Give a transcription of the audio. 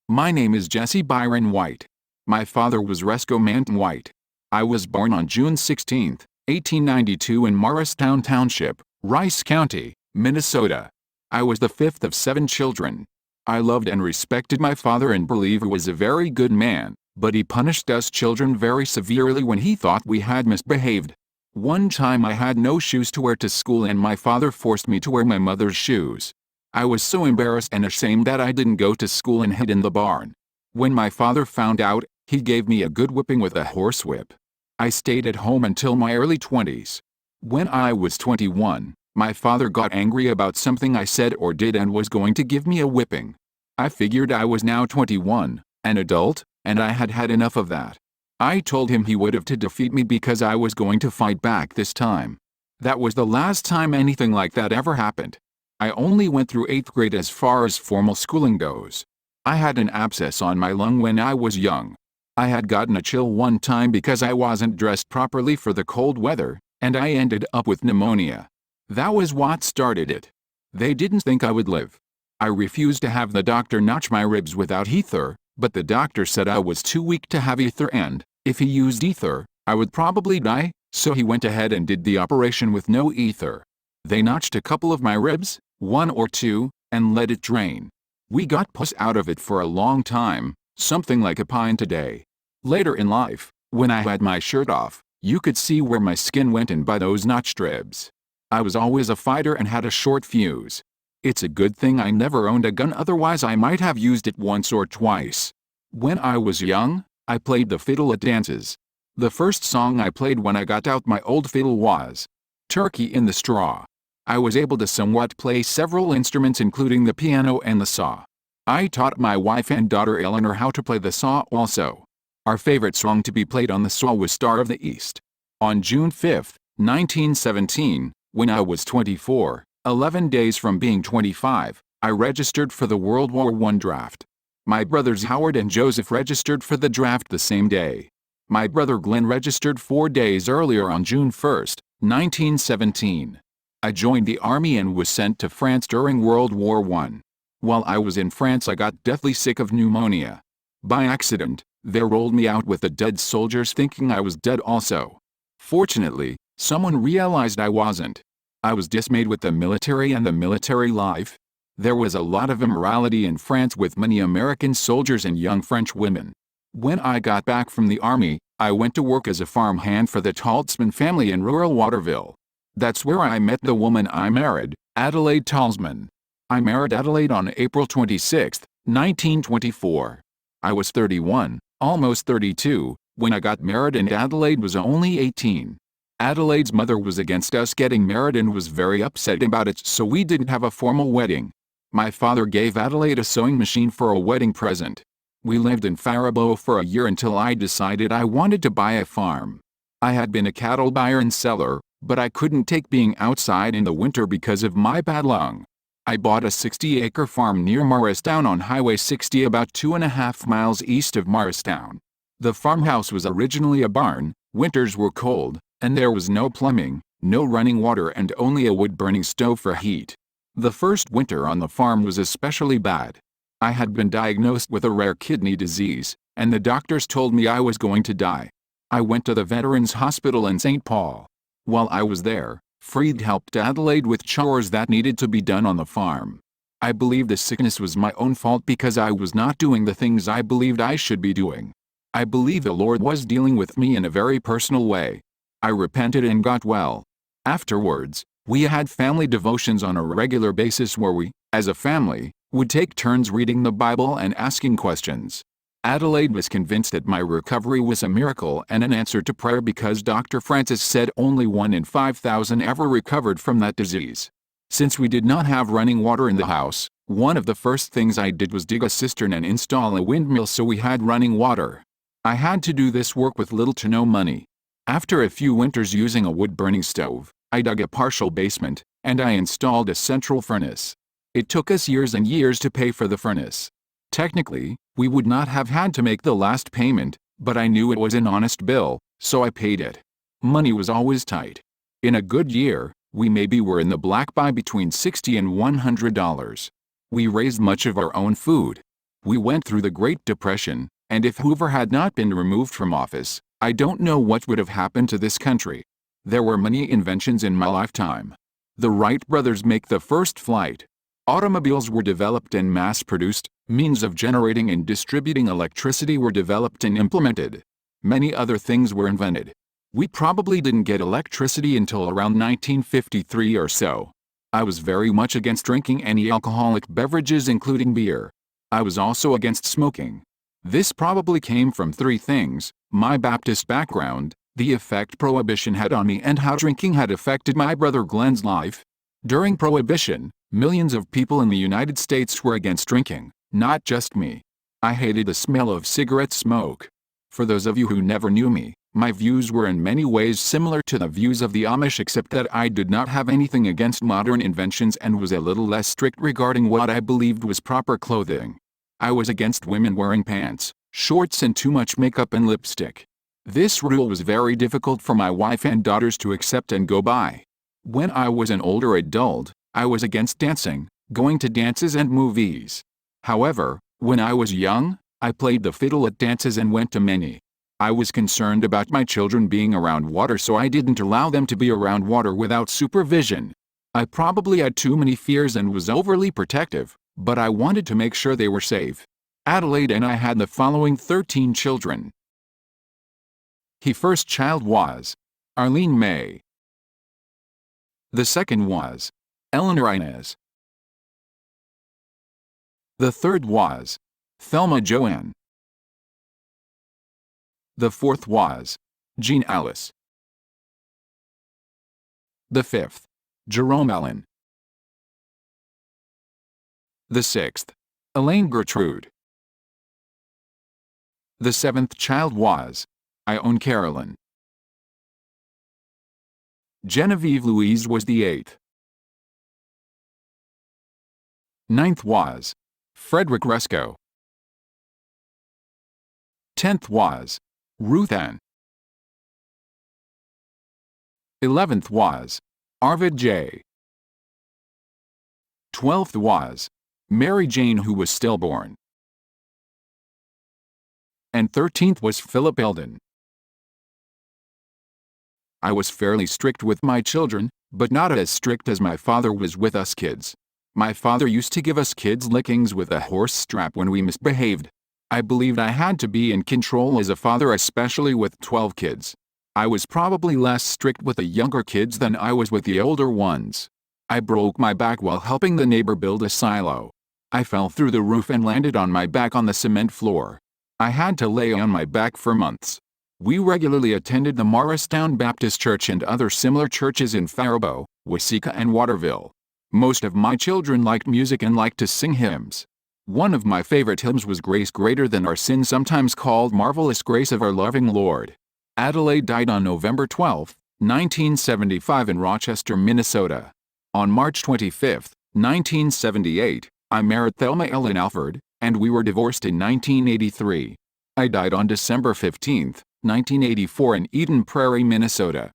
My name is Jesse Byron White. My father was Resco Manton White. I was born on June 16, 1892 in Morristown Township, Rice County, Minnesota. I was the fifth of 7 children. I loved and respected my father and believe he was a very good man, but he punished us children very severely when he thought we had misbehaved. One time I had no shoes to wear to school and my father forced me to wear my mother's shoes. I was so embarrassed and ashamed that I didn't go to school and hid in the barn. When my father found out, he gave me a good whipping with a horsewhip. I stayed at home until my early 20s. When I was 21, my father got angry about something I said or did and was going to give me a whipping. I figured I was now 21, an adult, and I had had enough of that. I told him he would have to defeat me because I was going to fight back this time. That was the last time anything like that ever happened. I only went through 8th grade as far as formal schooling goes. I had an abscess on my lung when I was young. I had gotten a chill one time because I wasn't dressed properly for the cold weather, and I ended up with pneumonia. That was what started it. They didn't think I would live. I refused to have the doctor notch my ribs without ether, but the doctor said I was too weak to have ether and, if he used ether, I would probably die, so he went ahead and did the operation with no ether. They notched a couple of my ribs, 1 or 2, and let it drain. We got pus out of it for a long time, something like a pint a day. Later in life, when I had my shirt off, you could see where my skin went in by those notched ribs. I was always a fighter and had a short fuse. It's a good thing I never owned a gun, otherwise I might have used it once or twice. When I was young, I played the fiddle at dances. The first song I played when I got out my old fiddle was Turkey in the Straw. I was able to somewhat play several instruments including the piano and the saw. I taught my wife and daughter Eleanor how to play the saw also. Our favorite song to be played on the saw was Star of the East. On June 5, 1917, when I was 24, 11 days from being 25, I registered for the World War I draft. My brothers Howard and Joseph registered for the draft the same day. My brother Glenn registered 4 days earlier on June 1, 1917. I joined the army and was sent to France during World War I. While I was in France I got deathly sick of pneumonia. By accident, they rolled me out with the dead soldiers thinking I was dead also. Fortunately, someone realized I wasn't. I was dismayed with the military and the military life. There was a lot of immorality in France with many American soldiers and young French women. When I got back from the army, I went to work as a farmhand for the Talsman family in rural Waterville. That's where I met the woman I married, Adelaide Talsman. I married Adelaide on April 26, 1924. I was 31, almost 32, when I got married and Adelaide was only 18. Adelaide's mother was against us getting married and was very upset about it, so we didn't have a formal wedding. My father gave Adelaide a sewing machine for a wedding present. We lived in Faribault for a year until I decided I wanted to buy a farm. I had been a cattle buyer and seller, but I couldn't take being outside in the winter because of my bad lung. I bought a 60-acre farm near Morristown on Highway 60 about 2.5 miles east of Morristown. The farmhouse was originally a barn, winters were cold, and there was no plumbing, no running water and only a wood-burning stove for heat. The first winter on the farm was especially bad. I had been diagnosed with a rare kidney disease, and the doctors told me I was going to die. I went to the Veterans Hospital in St. Paul. While I was there, Fried helped Adelaide with chores that needed to be done on the farm. I believe the sickness was my own fault because I was not doing the things I believed I should be doing. I believe the Lord was dealing with me in a very personal way. I repented and got well. Afterwards, we had family devotions on a regular basis where we, as a family, would take turns reading the Bible and asking questions. Adelaide was convinced that my recovery was a miracle and an answer to prayer because Dr. Francis said only 1 in 5,000 ever recovered from that disease. Since we did not have running water in the house, one of the first things I did was dig a cistern and install a windmill so we had running water. I had to do this work with little to no money. After a few winters using a wood-burning stove, I dug a partial basement, and I installed a central furnace. It took us years and years to pay for the furnace. Technically, we would not have had to make the last payment, but I knew it was an honest bill, so I paid it. Money was always tight. In a good year, we maybe were in the black by between $60 and $100. We raised much of our own food. We went through the Great Depression, and if Hoover had not been removed from office, I don't know what would have happened to this country. There were many inventions in my lifetime. The Wright brothers make the first flight. Automobiles were developed and mass-produced, means of generating and distributing electricity were developed and implemented. Many other things were invented. We probably didn't get electricity until around 1953 or so. I was very much against drinking any alcoholic beverages including beer. I was also against smoking. This probably came from three things: my Baptist background, the effect Prohibition had on me, and how drinking had affected my brother Glenn's life. During Prohibition, millions of people in the United States were against drinking, not just me. I hated the smell of cigarette smoke. For those of you who never knew me, my views were in many ways similar to the views of the Amish, except that I did not have anything against modern inventions and was a little less strict regarding what I believed was proper clothing. I was against women wearing pants, shorts, and too much makeup and lipstick. This rule was very difficult for my wife and daughters to accept and go by. When I was an older adult, I was against dancing, going to dances and movies. However, when I was young, I played the fiddle at dances and went to many. I was concerned about my children being around water, so I didn't allow them to be around water without supervision. I probably had too many fears and was overly protective, but I wanted to make sure they were safe. Adelaide and I had the following 13 children. His first child was Arlene Mae. The second was Eleanor Inez. The third was Thelma JoAnn. The fourth was Jean Alice. The fifth, Jerome Allen. The sixth, Elaine Gertrude. The seventh child was Carolyn. Genevieve Louise was the eighth. Ninth was Frederick Resco. 10th was Ruth Ann. 11th was Arvid Jay. 12th was Mary Jane, who was stillborn. And 13th was Philip Eldon. I was fairly strict with my children, but not as strict as my father was with us kids. My father used to give us kids lickings with a horse strap when we misbehaved. I believed I had to be in control as a father, especially with 12 kids. I was probably less strict with the younger kids than I was with the older ones. I broke my back while helping the neighbor build a silo. I fell through the roof and landed on my back on the cement floor. I had to lay on my back for months. We regularly attended the Morristown Baptist Church and other similar churches in Faribault, Waseca, and Waterville. Most of my children liked music and liked to sing hymns. One of my favorite hymns was Grace Greater Than Our Sin, sometimes called Marvelous Grace of Our Loving Lord. Adelaide died on November 12, 1975 in Rochester, Minnesota. On March 25, 1978, I married Thelma Ellen Alford, and we were divorced in 1983. I died on December 15, 1984 in Eden Prairie, Minnesota.